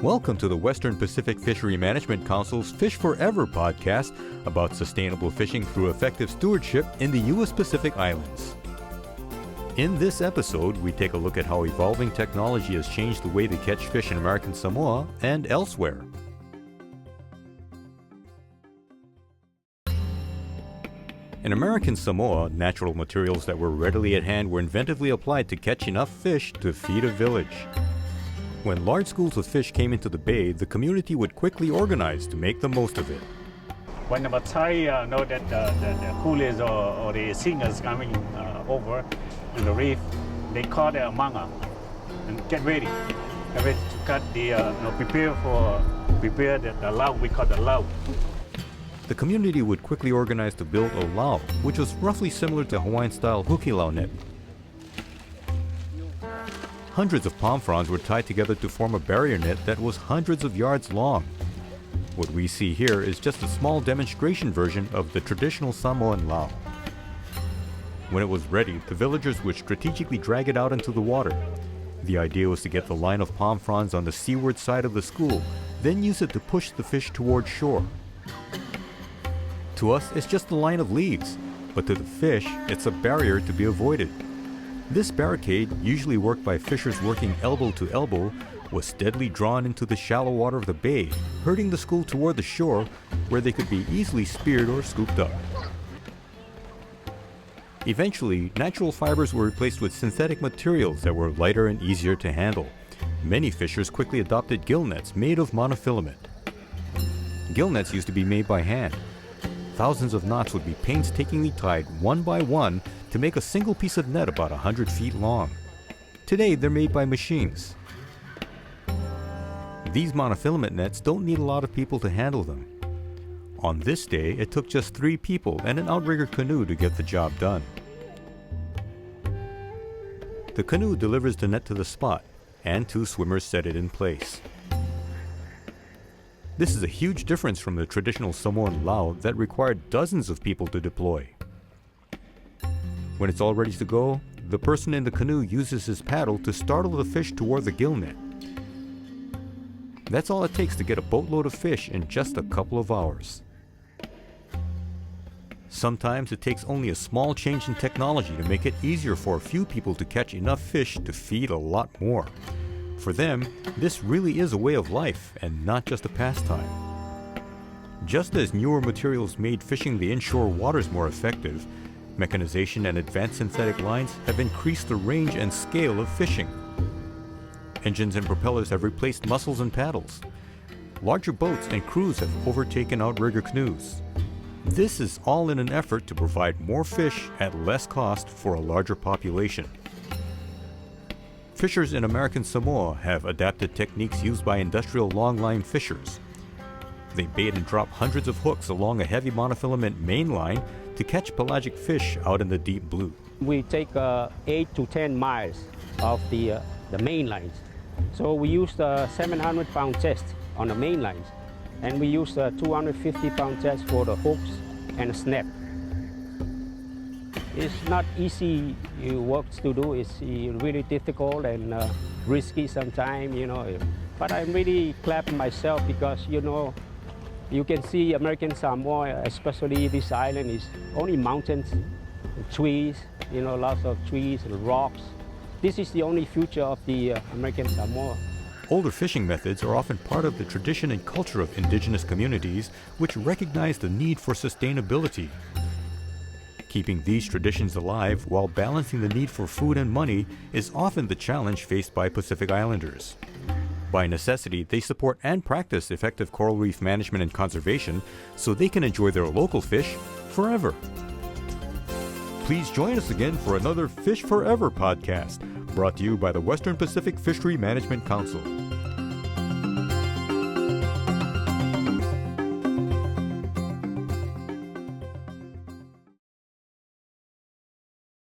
Welcome to the Western Pacific Fishery Management Council's Fish Forever podcast about sustainable fishing through effective stewardship in the U.S. Pacific Islands. In this episode, we take a look at how evolving technology has changed the way they catch fish in American Samoa and elsewhere. In American Samoa, natural materials that were readily at hand were inventively applied to catch enough fish to feed a village. When large schools of fish came into the bay, the community would quickly organize to make the most of it. When the Matai know that the coolies or the singers coming over in the reef, they call their manga and get ready to cut the prepare the lau. We call the lau. The community would quickly organize to build a lau, which was roughly similar to Hawaiian-style hukilau net. Hundreds of palm fronds were tied together to form a barrier net that was hundreds of yards long. What we see here is just a small demonstration version of the traditional Samoan lau. When it was ready, the villagers would strategically drag it out into the water. The idea was to get the line of palm fronds on the seaward side of the school, then use it to push the fish toward shore. To us, it's just a line of leaves, but to the fish, it's a barrier to be avoided. This barricade, usually worked by fishers working elbow to elbow, was steadily drawn into the shallow water of the bay, herding the school toward the shore where they could be easily speared or scooped up. Eventually, natural fibers were replaced with synthetic materials that were lighter and easier to handle. Many fishers quickly adopted gill nets made of monofilament. Gill nets used to be made by hand. Thousands of knots would be painstakingly tied one by one to make a single piece of net about 100 feet long. Today, they're made by machines. These monofilament nets don't need a lot of people to handle them. On this day, it took just 3 people and an outrigger canoe to get the job done. The canoe delivers the net to the spot, and 2 swimmers set it in place. This is a huge difference from the traditional Samoan lau that required dozens of people to deploy. When it's all ready to go, the person in the canoe uses his paddle to startle the fish toward the gill net. That's all it takes to get a boatload of fish in just a couple of hours. Sometimes it takes only a small change in technology to make it easier for a few people to catch enough fish to feed a lot more. For them, this really is a way of life and not just a pastime. Just as newer materials made fishing the inshore waters more effective, mechanization and advanced synthetic lines have increased the range and scale of fishing. Engines and propellers have replaced mussels and paddles. Larger boats and crews have overtaken outrigger canoes. This is all in an effort to provide more fish at less cost for a larger population. Fishers in American Samoa have adapted techniques used by industrial longline fishers. They bait and drop hundreds of hooks along a heavy monofilament main line to catch pelagic fish out in the deep blue. We take 8 to 10 miles of the main lines. So we use the 700-pound test on the main lines, and we use the 250-pound test for the hooks and the snap. It's not easy work to do. It's really difficult and risky sometimes, But I'm really clapping myself because, you can see American Samoa, especially this island, is only mountains, trees, lots of trees and rocks. This is the only future of the American Samoa. Older fishing methods are often part of the tradition and culture of indigenous communities, which recognize the need for sustainability. Keeping these traditions alive while balancing the need for food and money is often the challenge faced by Pacific Islanders. By necessity, they support and practice effective coral reef management and conservation so they can enjoy their local fish forever. Please join us again for another Fish Forever podcast, brought to you by the Western Pacific Fishery Management Council.